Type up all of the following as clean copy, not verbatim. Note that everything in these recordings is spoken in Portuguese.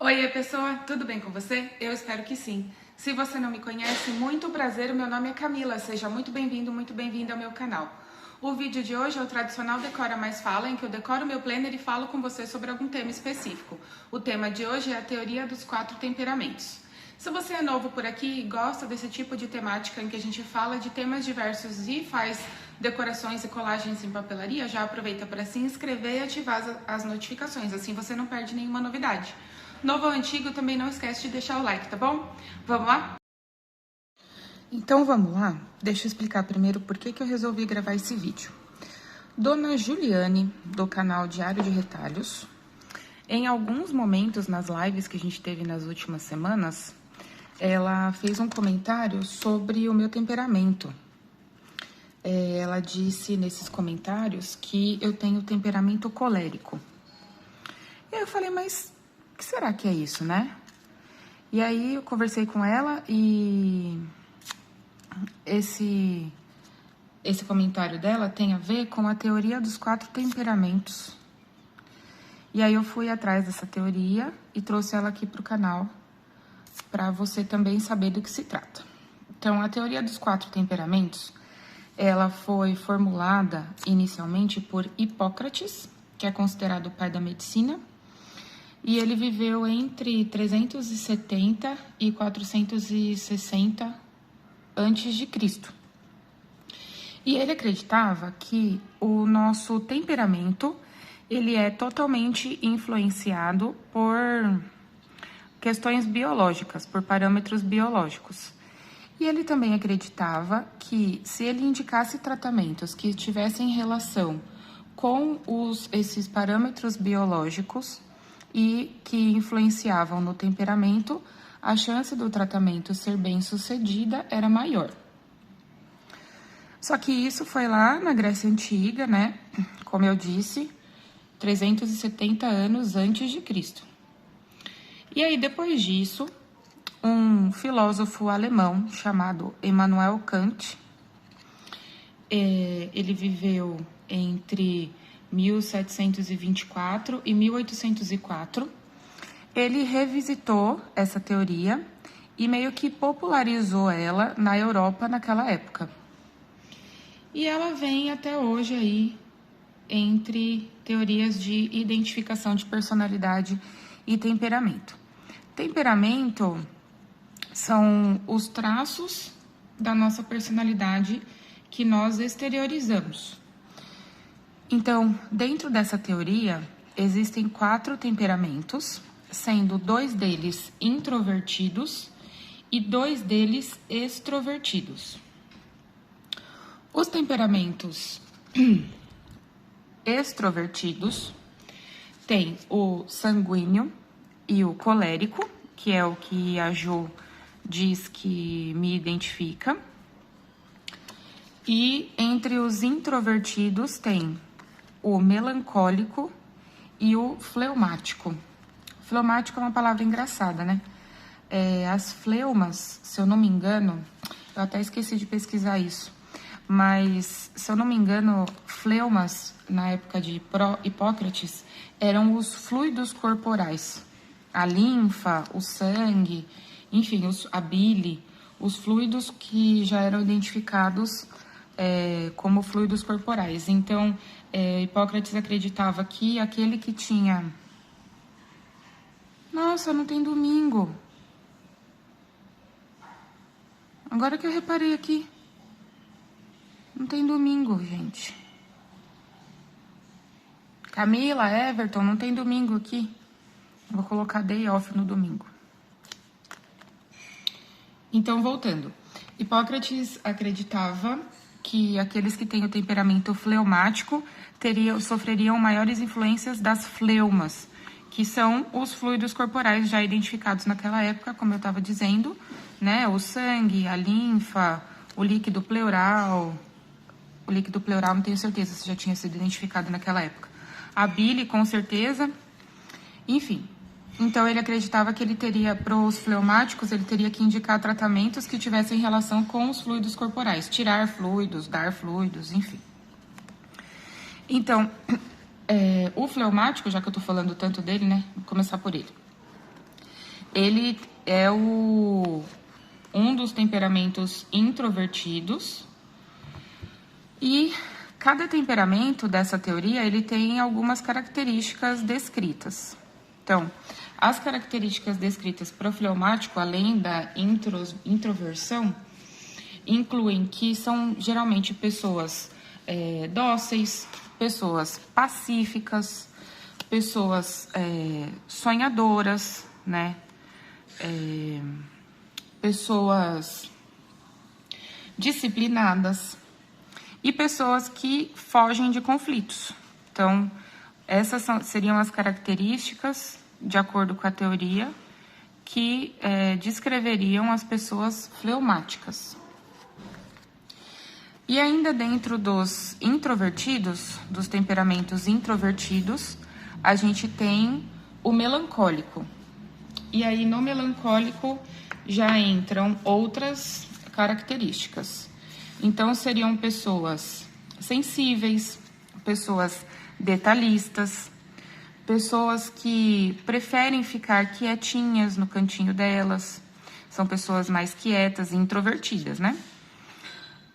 Oiê, pessoa, tudo bem com você? Eu espero que sim. Se você não me conhece, muito prazer, o meu nome é Camila, seja muito bem-vindo, muito bem-vinda ao meu canal. O vídeo de hoje é o tradicional Decora Mais Fala, em que eu decoro meu planner e falo com você sobre algum tema específico. O tema de hoje é a teoria dos 4 temperamentos. Se você é novo por aqui e gosta desse tipo de temática em que a gente fala de temas diversos e faz decorações e colagens em papelaria, já aproveita para se inscrever e ativar as notificações, assim você não perde nenhuma novidade. Novo ou antigo, também não esquece de deixar o like, tá bom? Vamos lá? Então vamos lá? Deixa eu explicar primeiro por que eu resolvi gravar esse vídeo. Dona Juliane, do canal Diário de Retalhos, em alguns momentos nas lives que a gente teve nas últimas semanas, ela fez um comentário sobre o meu temperamento. Ela disse nesses comentários que eu tenho temperamento colérico. E aí eu falei, mas o que será que é isso, né? E aí eu conversei com ela e esse comentário dela tem a ver com a teoria dos 4 temperamentos. E aí eu fui atrás dessa teoria e trouxe ela aqui pro canal para você também saber do que se trata. Então, a teoria dos 4 temperamentos, ela foi formulada inicialmente por Hipócrates, que é considerado o pai da medicina, e ele viveu entre 370 e 460 antes de Cristo. E ele acreditava que o nosso temperamento, ele é totalmente influenciado por questões biológicas, por parâmetros biológicos. E ele também acreditava que se ele indicasse tratamentos que tivessem relação com esses parâmetros biológicos e que influenciavam no temperamento, a chance do tratamento ser bem sucedida era maior. Só que isso foi lá na Grécia Antiga, né? Como eu disse, 370 anos antes de Cristo. E aí, depois disso, um filósofo alemão chamado Immanuel Kant, ele viveu entre 1724 e 1804, ele revisitou essa teoria e meio que popularizou ela na Europa naquela época. E ela vem até hoje aí entre teorias de identificação de personalidade e temperamento. Temperamento são os traços da nossa personalidade que nós exteriorizamos. Então, dentro dessa teoria, existem 4 temperamentos, sendo 2 deles introvertidos e 2 deles extrovertidos. Os temperamentos extrovertidos têm o sanguíneo e o colérico, que é o que a Jo diz que me identifica. E entre os introvertidos tem o melancólico e o fleumático. Fleumático é uma palavra engraçada, né? As fleumas, se eu não me engano, eu até esqueci de pesquisar isso, mas, se eu não me engano, fleumas, na época de Hipócrates, eram os fluidos corporais. A linfa, o sangue, enfim, a bile, os fluidos que já eram identificados como fluidos corporais. Então, Hipócrates acreditava que aquele que tinha... Nossa, não tem domingo. Agora que eu reparei aqui. Não tem domingo, gente. Camila, Everton, não tem domingo aqui. Vou colocar day off no domingo. Então, voltando. Hipócrates acreditava que aqueles que têm o temperamento fleumático sofreriam maiores influências das fleumas, que são os fluidos corporais já identificados naquela época, como eu estava dizendo, né? O sangue, a linfa, o líquido pleural. O líquido pleural, não tenho certeza se já tinha sido identificado naquela época. A bile, com certeza. Enfim. Então, ele acreditava que ele teria, para os fleumáticos, ele teria que indicar tratamentos que tivessem relação com os fluidos corporais. Tirar fluidos, dar fluidos, enfim. Então, o fleumático, já que eu tô falando tanto dele, né? Vou começar por ele. ele é um dos temperamentos introvertidos. E cada temperamento dessa teoria, ele tem algumas características descritas. Então, as características descritas para o fleumático, além da introversão, incluem que são geralmente pessoas dóceis, pessoas pacíficas, pessoas sonhadoras, né? Pessoas disciplinadas e pessoas que fogem de conflitos. Então, essas seriam as características, de acordo com a teoria, que descreveriam as pessoas fleumáticas. E ainda dentro dos introvertidos, dos temperamentos introvertidos, a gente tem o melancólico. E aí, no melancólico, já entram outras características. Então, seriam pessoas sensíveis, pessoas detalhistas, pessoas que preferem ficar quietinhas no cantinho delas, são pessoas mais quietas e introvertidas, né?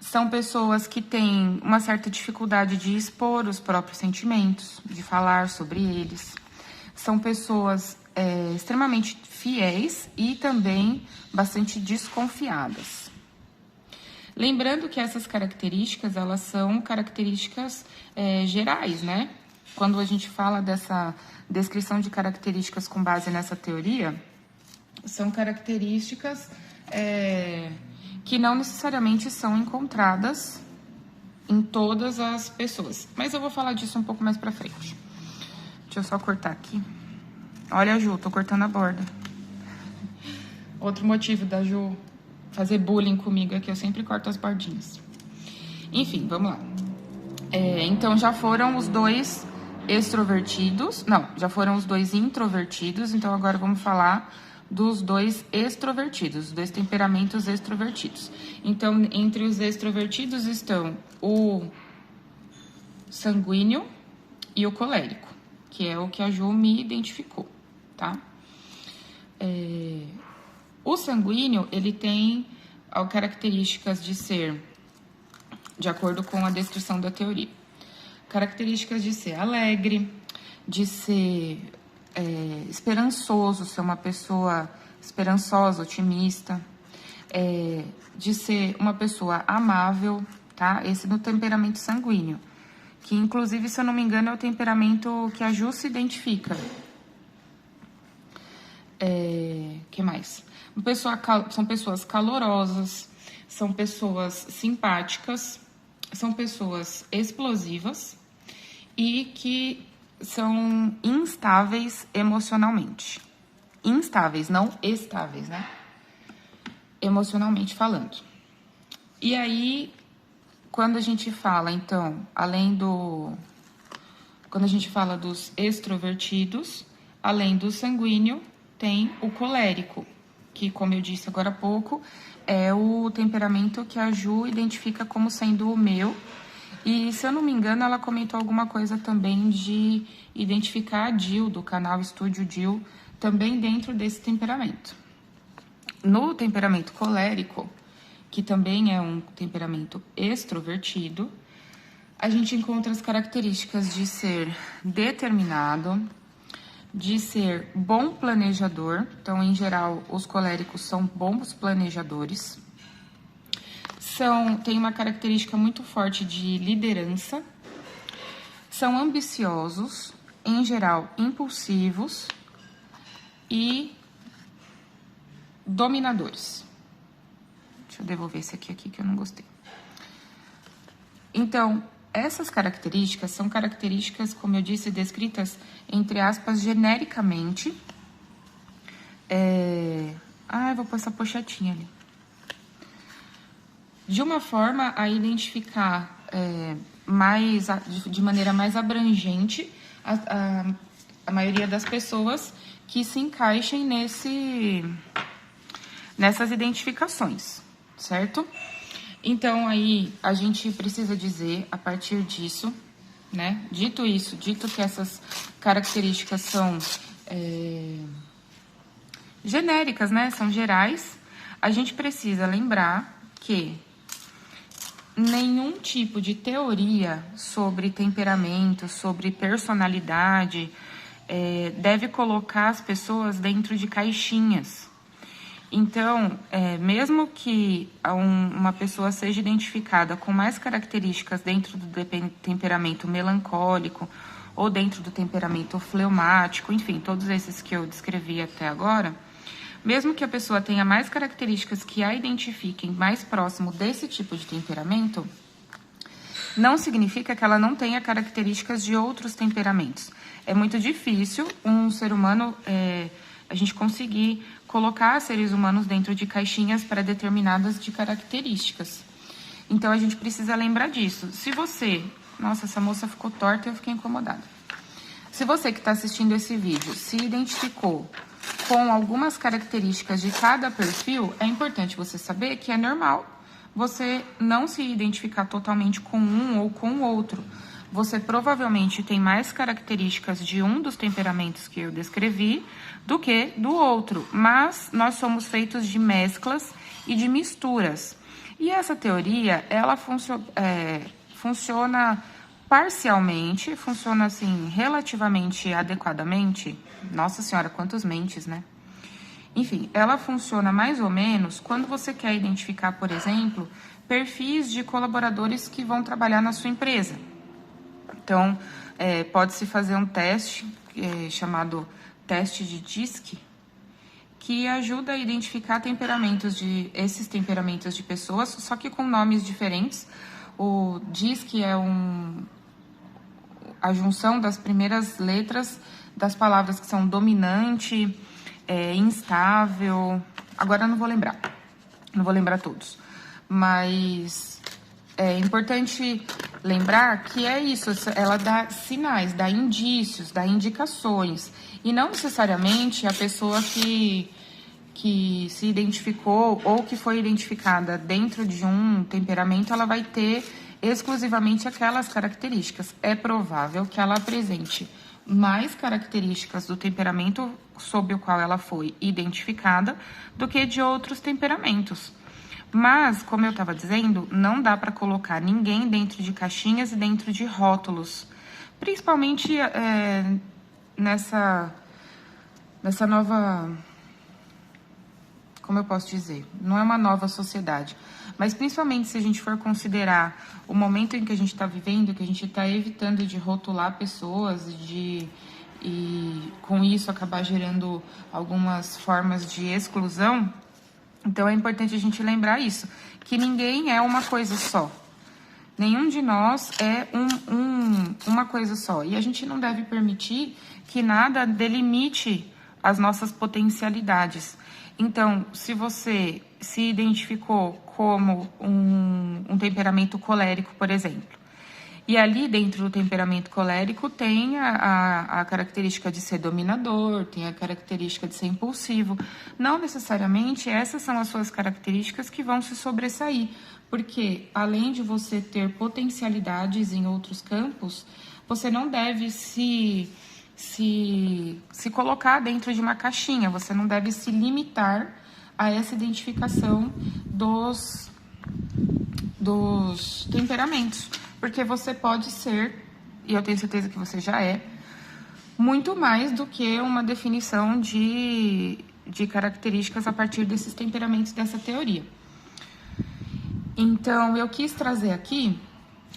São pessoas que têm uma certa dificuldade de expor os próprios sentimentos, de falar sobre eles. São pessoas extremamente fiéis e também bastante desconfiadas. Lembrando que essas características, elas são características gerais, né? Quando a gente fala dessa descrição de características com base nessa teoria, são características que não necessariamente são encontradas em todas as pessoas. Mas eu vou falar disso um pouco mais pra frente. Deixa eu só cortar aqui. Olha, Ju, tô cortando a borda. Outro motivo da Ju fazer bullying comigo é que eu sempre corto as bordinhas. Enfim, vamos lá. Então, já foram os dois extrovertidos. Não, já foram os dois introvertidos. Então, agora vamos falar dos dois extrovertidos, os dois temperamentos extrovertidos. Então, entre os extrovertidos estão o sanguíneo e o colérico, que é o que a Ju me identificou, tá? O sanguíneo, ele tem características de ser, de acordo com a descrição da teoria, características de ser alegre, de ser esperançoso, ser uma pessoa esperançosa, otimista, de ser uma pessoa amável, tá? Esse no temperamento sanguíneo, que inclusive, se eu não me engano, é o temperamento que a Ju se identifica. Que mais? São pessoas calorosas, são pessoas simpáticas, são pessoas explosivas e que são instáveis emocionalmente. Instáveis, não estáveis, né? Emocionalmente falando. E aí, quando a gente fala, então, quando a gente fala dos extrovertidos, além do sanguíneo, tem o colérico, que, como eu disse agora há pouco, é o temperamento que a Ju identifica como sendo o meu. E, se eu não me engano, ela comentou alguma coisa também de identificar a Jill, do canal Estúdio Jill, também dentro desse temperamento. No temperamento colérico, que também é um temperamento extrovertido, a gente encontra as características de ser determinado, de ser bom planejador. Então, em geral, os coléricos são bons planejadores. Tem uma característica muito forte de liderança. São ambiciosos, em geral, impulsivos e dominadores. Deixa eu devolver esse aqui que eu não gostei. Então, essas características são características, como eu disse, descritas, entre aspas, genericamente. Eu vou pôr essa pochetinha ali. De uma forma a identificar de maneira mais abrangente a maioria das pessoas que se encaixem nessas identificações, certo? Então, aí, a gente precisa dizer, a partir disso, né? Dito isso, dito que essas características são genéricas, né? São gerais. A gente precisa lembrar que nenhum tipo de teoria sobre temperamento, sobre personalidade, deve colocar as pessoas dentro de caixinhas. Então, mesmo que uma pessoa seja identificada com mais características dentro do temperamento melancólico ou dentro do temperamento fleumático, enfim, todos esses que eu descrevi até agora, mesmo que a pessoa tenha mais características que a identifiquem mais próximo desse tipo de temperamento, não significa que ela não tenha características de outros temperamentos. É muito difícil um ser humano, a gente conseguir colocar seres humanos dentro de caixinhas para determinadas de características. Então, a gente precisa lembrar disso. Se você... Nossa, essa moça ficou torta e eu fiquei incomodada. Se você que está assistindo esse vídeo se identificou com algumas características de cada perfil, é importante você saber que é normal você não se identificar totalmente com um ou com o outro. Você provavelmente tem mais características de um dos temperamentos que eu descrevi do que do outro, mas nós somos feitos de mesclas e de misturas. E essa teoria, ela funciona parcialmente, funciona assim relativamente adequadamente. Nossa senhora, quantos mentes, né? Enfim, ela funciona mais ou menos quando você quer identificar, por exemplo, perfis de colaboradores que vão trabalhar na sua empresa. Então, pode-se fazer um teste chamado teste de DISC, que ajuda a identificar esses temperamentos de pessoas, só que com nomes diferentes. O DISC é a junção das primeiras letras das palavras que são dominante, instável. Agora eu não vou lembrar todos. Mas é importante lembrar que é isso, ela dá sinais, dá indícios, dá indicações. E não necessariamente a pessoa que se identificou ou que foi identificada dentro de um temperamento, ela vai ter exclusivamente aquelas características. É provável que ela apresente mais características do temperamento sob o qual ela foi identificada do que de outros temperamentos. Mas, como eu estava dizendo, não dá para colocar ninguém dentro de caixinhas e dentro de rótulos. Principalmente nessa nova... Como eu posso dizer? Não é uma nova sociedade. Mas principalmente se a gente for considerar o momento em que a gente está vivendo, que a gente está evitando de rotular pessoas e com isso acabar gerando algumas formas de exclusão. Então, é importante a gente lembrar isso, que ninguém é uma coisa só. Nenhum de nós é uma coisa só. E a gente não deve permitir que nada delimite as nossas potencialidades. Então, se você se identificou como um temperamento colérico, por exemplo, e ali dentro do temperamento colérico tem a característica de ser dominador, tem a característica de ser impulsivo. Não necessariamente essas são as suas características que vão se sobressair, porque além de você ter potencialidades em outros campos, você não deve se colocar dentro de uma caixinha, você não deve se limitar a essa identificação dos temperamentos. Porque você pode ser, e eu tenho certeza que você já é, muito mais do que uma definição de características a partir desses temperamentos dessa teoria. Então, eu quis trazer aqui,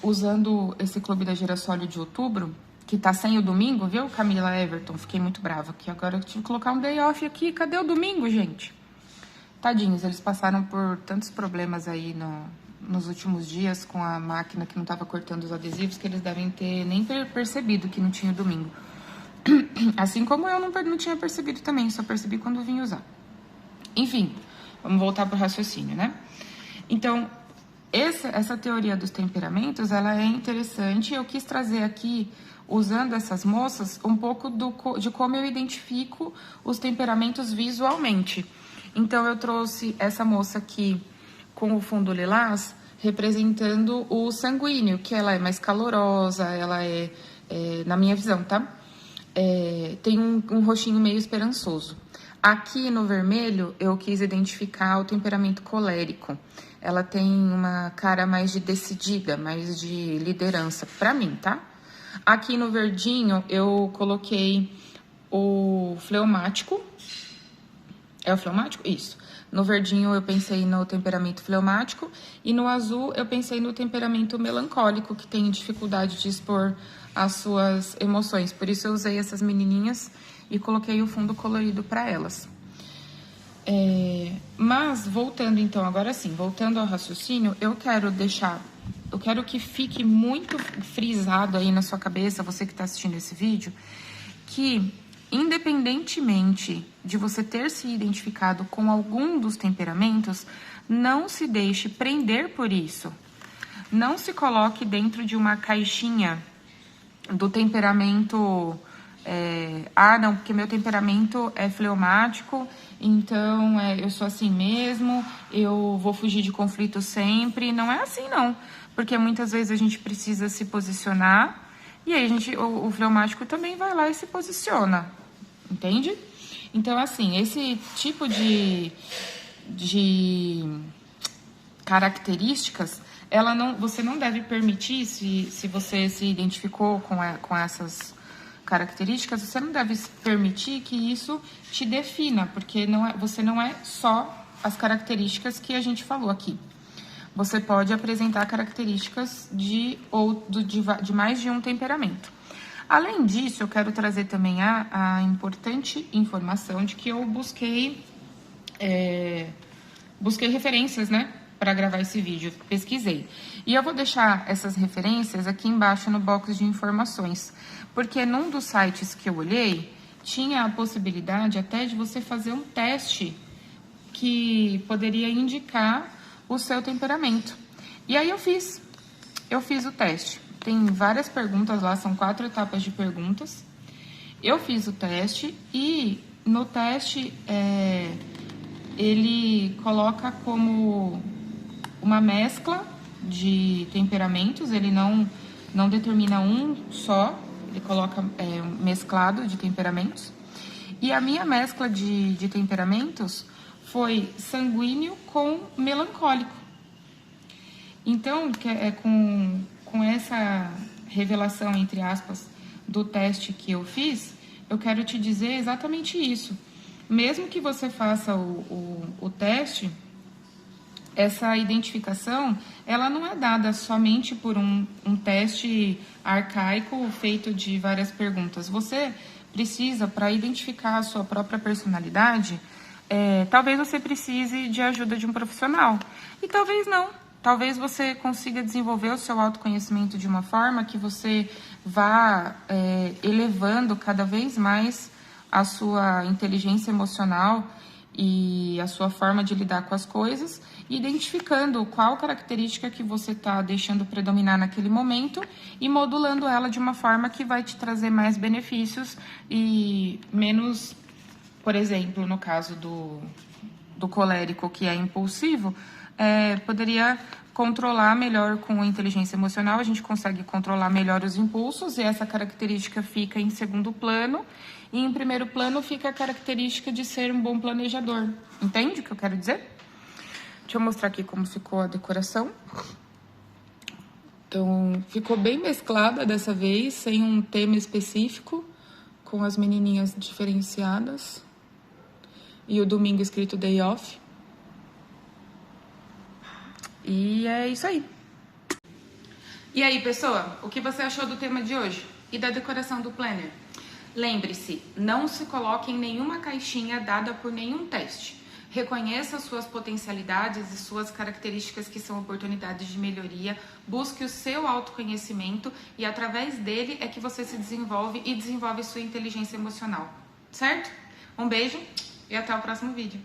usando esse Clube da Girassólia de outubro, que tá sem o domingo, viu, Camila Everton? Fiquei muito brava aqui. Agora eu tive que colocar um day off aqui. Cadê o domingo, gente? Tadinhos, eles passaram por tantos problemas aí nos últimos dias com a máquina que não estava cortando os adesivos, que eles devem ter nem percebido que não tinha domingo. Assim como eu não tinha percebido também, só percebi quando vim usar. Enfim, vamos voltar para o raciocínio, né? Então, essa teoria dos temperamentos, ela é interessante. Eu quis trazer aqui, usando essas moças, um pouco de como eu identifico os temperamentos visualmente. Então, eu trouxe essa moça aqui com o fundo lilás, representando o sanguíneo, que ela é mais calorosa, ela na minha visão, tá? tem um rostinho meio esperançoso. Aqui no vermelho, eu quis identificar o temperamento colérico. Ela tem uma cara mais de decidida, mais de liderança, pra mim, tá? Aqui no verdinho, eu coloquei o fleumático. É o fleumático? Isso. No verdinho, eu pensei no temperamento fleumático. E no azul, eu pensei no temperamento melancólico, que tem dificuldade de expor as suas emoções. Por isso, eu usei essas menininhas e coloquei o fundo colorido para elas. Mas, voltando então, agora sim, voltando ao raciocínio, eu quero que fique muito frisado aí na sua cabeça, você que está assistindo esse vídeo, que independentemente de você ter se identificado com algum dos temperamentos, não se deixe prender por isso. Não se coloque dentro de uma caixinha do temperamento... não, porque meu temperamento é fleumático, então eu sou assim mesmo, eu vou fugir de conflito sempre. Não é assim, não. Porque muitas vezes a gente precisa se posicionar e aí o fleumático também vai lá e se posiciona, entende? Então, assim, esse tipo de características, você não deve permitir, se você se identificou com essas características, você não deve permitir que isso te defina, porque você não é só as características que a gente falou aqui. Você pode apresentar características de mais de um temperamento. Além disso, eu quero trazer também a importante informação de que eu busquei referências, né, para gravar esse vídeo, pesquisei. E eu vou deixar essas referências aqui embaixo no box de informações, porque num dos sites que eu olhei, tinha a possibilidade até de você fazer um teste que poderia indicar o seu temperamento. E aí eu fiz o teste. Tem várias perguntas lá, são 4 etapas de perguntas. Eu fiz o teste e no teste ele coloca como uma mescla de temperamentos, ele não determina um só, ele coloca mesclado de temperamentos. E a minha mescla de temperamentos foi sanguíneo com melancólico. Então, com essa revelação, entre aspas, do teste que eu fiz, eu quero te dizer exatamente isso. Mesmo que você faça o teste, essa identificação, ela não é dada somente por um teste arcaico feito de várias perguntas. Você precisa, para identificar a sua própria personalidade, talvez você precise de ajuda de um profissional. E talvez não. Talvez você consiga desenvolver o seu autoconhecimento de uma forma que você vá elevando cada vez mais a sua inteligência emocional e a sua forma de lidar com as coisas, identificando qual característica que você está deixando predominar naquele momento e modulando ela de uma forma que vai te trazer mais benefícios e menos, por exemplo, no caso do colérico, que é impulsivo, poderia controlar melhor com a inteligência emocional, a gente consegue controlar melhor os impulsos e essa característica fica em segundo plano. E em primeiro plano fica a característica de ser um bom planejador. Entende o que eu quero dizer? Deixa eu mostrar aqui como ficou a decoração. Então, ficou bem mesclada dessa vez, sem um tema específico, com as menininhas diferenciadas. E o domingo escrito Day Off. E é isso aí. E aí, pessoa, o que você achou do tema de hoje? E da decoração do planner? Lembre-se, não se coloque em nenhuma caixinha dada por nenhum teste. Reconheça suas potencialidades e suas características que são oportunidades de melhoria. Busque o seu autoconhecimento e através dele é que você se desenvolve e desenvolve sua inteligência emocional. Certo? Um beijo e até o próximo vídeo.